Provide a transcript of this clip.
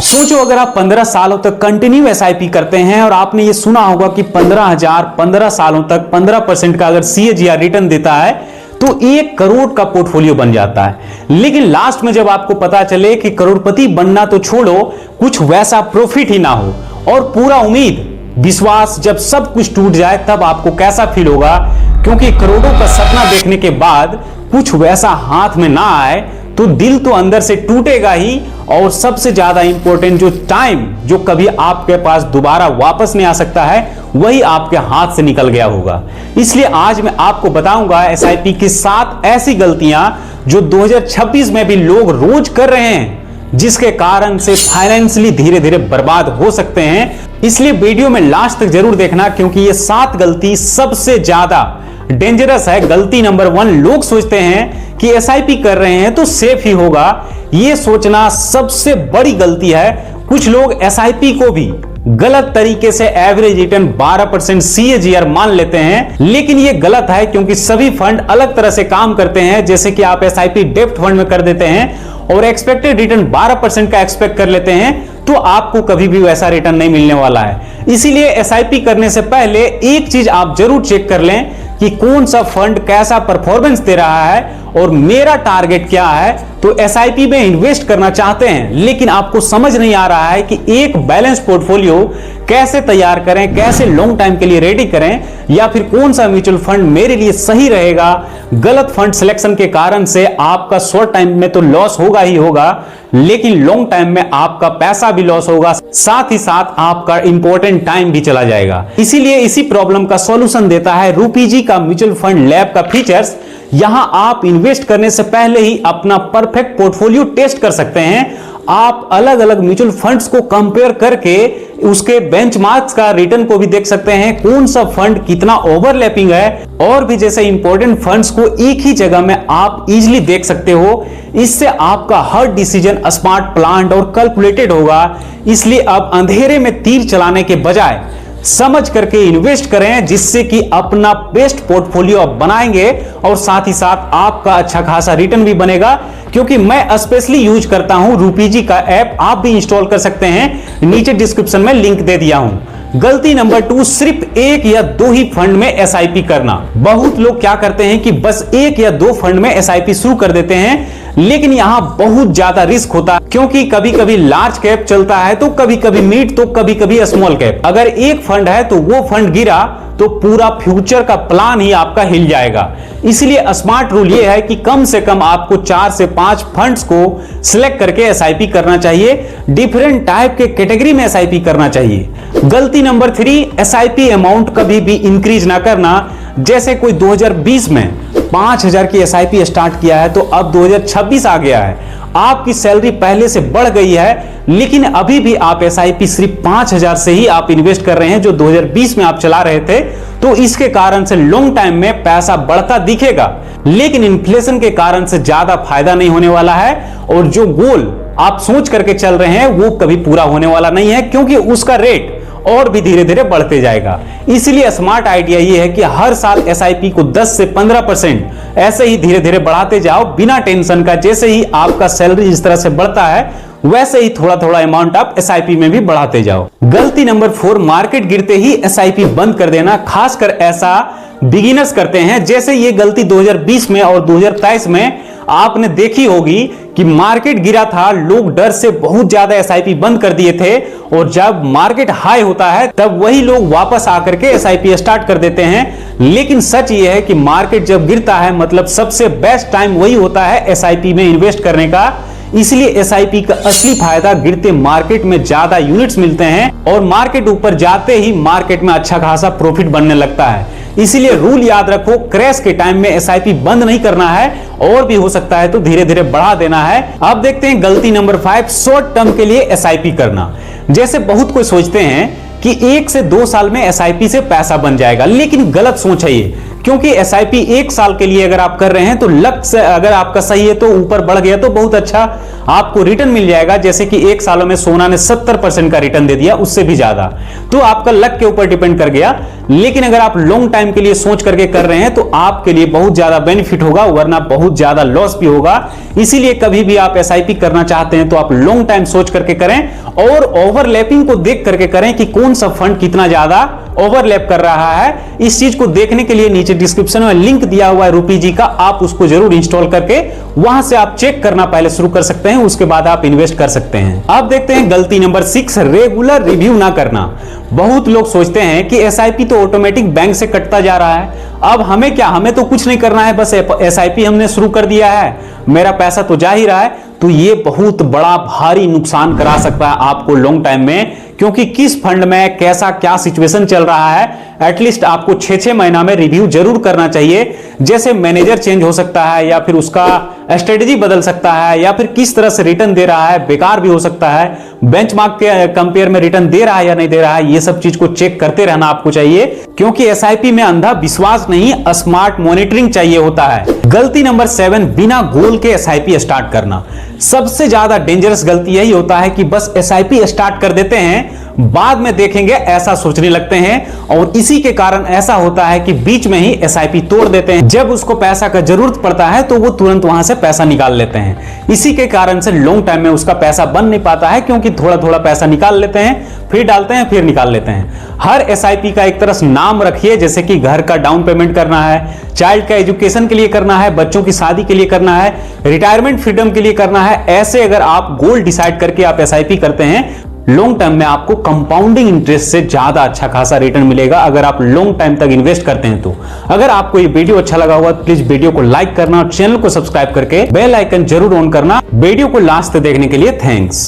सोचो अगर आप 15 सालों तक कंटिन्यू एसआईपी करते हैं और आपने ये सुना होगा कि 15,000 15 सालों तक 15% का अगर सीएजीआर रिटर्न देता है तो 1 करोड़ का पोर्टफोलियो बन जाता है। लेकिन लास्ट में जब आपको पता चले कि करोड़पति बनना तो छोड़ो, कुछ वैसा प्रॉफिट ही ना हो और पूरा उम्मीद विश्वास जब सब कुछ टूट जाए, तब आपको कैसा फील होगा? क्योंकि करोड़ों का सपना देखने के बाद कुछ वैसा हाथ में ना आए तो दिल तो अंदर से टूटेगा ही, और सबसे ज्यादा इंपॉर्टेंट जो टाइम जो कभी आपके पास दोबारा वापस नहीं आ सकता है, वही आपके हाथ से निकल गया होगा। इसलिए आज मैं आपको बताऊंगा एसआईपी की 7 ऐसी गलतियां जो 2026 में भी लोग रोज कर रहे हैं, जिसके कारण से फाइनेंशियली धीरे धीरे बर्बाद हो सकते हैं। इसलिए वीडियो में लास्ट तक जरूर देखना, क्योंकि ये 7 गलती सबसे ज्यादा डेंजरस है। गलती नंबर 1, लोग सोचते हैं कि एसआईपी कर रहे हैं तो सेफ ही होगा। यह सोचना सबसे बड़ी गलती है। कुछ लोग एसआईपी को भी गलत तरीके से एवरेज रिटर्न 12% सीएजीआर मान लेते हैं, लेकिन यह गलत है क्योंकि सभी फंड अलग तरह से काम करते हैं। जैसे कि आप एसआईपी डेप्थ फंड में कर देते हैं और एक्सपेक्टेड रिटर्न 12% का एक्सपेक्ट कर लेते हैं, तो आपको कभी भी वैसा रिटर्न नहीं मिलने वाला है। इसीलिए एसआईपी करने से पहले एक चीज आप जरूर चेक कर लें कि कौन सा फंड कैसा परफॉर्मेंस दे रहा है और मेरा टारगेट क्या है। तो एसआईपी में इन्वेस्ट करना चाहते हैं, लेकिन आपको समझ नहीं आ रहा है कि एक बैलेंस पोर्टफोलियो कैसे तैयार करें, कैसे लॉन्ग टाइम के लिए रेडी करें, या फिर कौन सा म्यूचुअल फंड मेरे लिए सही रहेगा। गलत फंड सिलेक्शन के कारण से आपका शॉर्ट टाइम में तो लॉस होगा ही होगा, लेकिन लॉन्ग टाइम में आपका पैसा भी लॉस होगा, साथ ही साथ आपका इंपॉर्टेंट टाइम भी चला जाएगा। इसीलिए इसी प्रॉब्लम का सॉल्यूशन देता है रूपीजी का म्यूचुअल फंड लैब का फीचर्स। यहां आप इन्वेस्ट करने से पहले ही अपना परफेक्ट पोर्टफोलियो टेस्ट कर सकते हैं। आप अलग अलग म्यूचुअल फंड्स को कंपेयर करके उसके बेंचमार्क्स का रिटर्न को भी देख सकते हैं, कौन सा फंड कितना ओवरलैपिंग है, और भी जैसे इंपॉर्टेंट फंड्स को एक ही जगह में आप इजीली देख सकते हो। इससे आपका हर डिसीजन स्मार्ट, प्लान्ड और कैलकुलेटेड होगा। इसलिए अब अंधेरे में तीर चलाने के बजाय समझ करके इन्वेस्ट करें, जिससे कि अपना बेस्ट पोर्टफोलियो आप बनाएंगे और साथ ही साथ आपका अच्छा खासा रिटर्न भी बनेगा। क्योंकि मैं स्पेशली यूज करता हूं रूपीजी का ऐप, आप भी इंस्टॉल कर सकते हैं, नीचे डिस्क्रिप्शन में लिंक दे दिया हूं। गलती नंबर 2, सिर्फ 1 या 2 ही फंड में एसआईपी करना। बहुत लोग क्या करते हैं कि बस 1 या 2 फंड में एसआईपी शुरू कर देते हैं, लेकिन यहां बहुत ज्यादा रिस्क होता है, क्योंकि कभी कभी लार्ज कैप चलता है तो कभी कभी मिड, तो कभी कभी स्मॉल कैप। अगर एक फंड है तो वो फंड गिरा तो पूरा फ्यूचर का प्लान ही आपका हिल जाएगा। इसलिए स्मार्ट रूल ये है कि कम से कम आपको 4 से 5 फंड्स को सिलेक्ट करके एसआईपी करना चाहिए। डिफरेंट टाइप के कैटेगरी में एसआईपी करना चाहिए। गलती नंबर 3, एसआईपी अमाउंट कभी भी इंक्रीज ना करना। जैसे कोई 2020 में 5,000 की एसआईपी स्टार्ट किया है, तो अब 2026 आ गया है, आपकी सैलरी पहले से बढ़ गई है, लेकिन अभी भी आप एसआईपी सिर्फ 5,000 से ही आप इन्वेस्ट कर रहे हैं, जो 2020 में आप चला रहे थे। तो इसके कारण से लॉन्ग टाइम में पैसा बढ़ता दिखेगा, लेकिन इन्फ्लेशन के कारण से ज्यादा फायदा नहीं होने वाला है, और जो गोल आप सोच करके चल रहे हैं वो कभी पूरा होने वाला नहीं है, क्योंकि उसका रेट और भी धीरे धीरे बढ़ते जाएगा। इसलिए स्मार्ट आइडिया ये है कि हर साल एसआईपी को 10 से 15% ऐसे ही धीरे धीरे बढ़ाते जाओ, बिना टेंशन का। जैसे ही आपका सैलरी इस तरह से बढ़ता है, वैसे ही थोड़ा थोड़ा अमाउंट आप एसआईपी में भी बढ़ाते जाओ। गलती नंबर 4, मार्केट गिरते ही एसआईपी बंद कर देना। खासकर ऐसा बिगिनर्स करते हैं। जैसे ये गलती 2020 में और 2023 में आपने देखी होगी कि मार्केट गिरा था, लोग डर से बहुत ज्यादा एसआईपी बंद कर दिए थे, और जब मार्केट हाई होता है तब वही लोग वापस आकर के एसआईपी स्टार्ट कर देते हैं। लेकिन सच ये है कि मार्केट जब गिरता है, मतलब सबसे बेस्ट टाइम वही होता है एसआईपी में इन्वेस्ट करने का। इसलिए एसआईपी का असली फायदा गिरते मार्केट में ज्यादा यूनिट्स मिलते हैं, और मार्केट ऊपर जाते ही मार्केट में अच्छा खासा प्रॉफिट बनने लगता है। इसीलिए रूल याद रखो, क्रैश के टाइम में एसआईपी बंद नहीं करना है, और भी हो सकता है तो धीरे धीरे बढ़ा देना है। अब देखते हैं गलती नंबर 5, शॉर्ट टर्म के लिए एसआईपी करना। जैसे बहुत कोई सोचते हैं कि 1 से 2 साल में एसआईपी से पैसा बन जाएगा, लेकिन गलत सोच है ये, क्योंकि एसआईपी 1 साल के लिए अगर आप कर रहे हैं तो लक्ष्य अगर आपका सही है तो ऊपर बढ़ गया तो बहुत अच्छा आपको रिटर्न मिल जाएगा। जैसे कि 1 सालों में सोना ने 70% का रिटर्न दे दिया, उससे भी ज्यादा, तो आपका लक के ऊपर डिपेंड कर गया। लेकिन अगर आप लॉन्ग टाइम के लिए सोच करके कर रहे हैं तो आपके लिए बहुत ज्यादा बेनिफिट होगा, वरना बहुत ज्यादा लॉस भी होगा। इसीलिए कभी भी आप एसआईपी करना चाहते हैं तो आप लॉन्ग टाइम सोच करके करें और ओवरलैपिंग को देख करके करें कि कौन सा फंड कितना ज्यादा ओवरलैप कर रहा है। इस चीज को देखने के लिए नीचे डिस्क्रिप्शन में लिंक दिया हुआ है रूपी जी का, आप उसको जरूर इंस्टॉल करके वहां से आप चेक करना पहले शुरू कर सकते हैं, उसके बाद आप इन्वेस्ट कर सकते हैं। अब देखते हैं गलती नंबर 6, रेगुलर रिव्यू ना करना। बहुत लोग सोचते हैं कि एसआईपी तो ऑटोमेटिक बैंक से कटता जा रहा है, अब हमें क्या, हमें तो कुछ नहीं करना है, बस एसआईपी हमने शुरू कर दिया है, मेरा पैसा तो जा ही रहा है। तो ये बहुत बड़ा भारी नुकसान करा सकता है आपको लॉन्ग टाइम में, क्योंकि किस फंड में कैसा क्या सिचुएशन चल रहा है एटलीस्ट आपको 6-6 महीना में रिव्यू जरूर करना चाहिए। जैसे मैनेजर चेंज हो सकता है या फिर उसका स्ट्रेटजी बदल सकता है या फिर किस तरह से रिटर्न दे रहा है, बेकार भी हो सकता है, बेंचमार्क के कंपेयर में रिटर्न दे रहा है या नहीं दे रहा है, ये सब चीज को चेक करते रहना आपको चाहिए। क्योंकि एसआईपी में अंधा विश्वास नहीं, स्मार्ट मॉनिटरिंग चाहिए होता है। गलती नंबर 7, बिना गोल के एसआईपी स्टार्ट करना। सबसे ज्यादा डेंजरस गलती यही होता है कि बस एसआईपी स्टार्ट कर देते हैं, बाद में देखेंगे ऐसा सोचने लगते हैं और इसी के कारण ऐसा होता है कि बीच में ही एसआईपी तोड़ देते हैं। जब उसको पैसा का जरूरत पड़ता है तो वो तुरंत वहां से पैसा निकाल लेते हैं। इसी के कारण से लॉन्ग टाइम में उसका पैसा बन नहीं पाता है, क्योंकि थोड़ा थोड़ा पैसा निकाल लेते हैं, फिर डालते हैं, फिर निकाल लेते हैं। हर एसआईपी का एक तरह से नाम रखिए, जैसे कि घर का डाउन पेमेंट करना है, चाइल्ड का एजुकेशन के लिए करना है, बच्चों की शादी के लिए करना है, रिटायरमेंट फ्रीडम के लिए करना है। ऐसे अगर आप गोल डिसाइड करके आप एसआईपी करते हैं, लॉन्ग टाइम में आपको कंपाउंडिंग इंटरेस्ट से ज्यादा अच्छा खासा रिटर्न मिलेगा अगर आप लॉन्ग टाइम तक इन्वेस्ट करते हैं तो। अगर आपको ये वीडियो अच्छा लगा हुआ तो प्लीज वीडियो को लाइक करना और चैनल को सब्सक्राइब करके बेल आइकन जरूर ऑन करना। वीडियो को लास्ट तक देखने के लिए थैंक्स।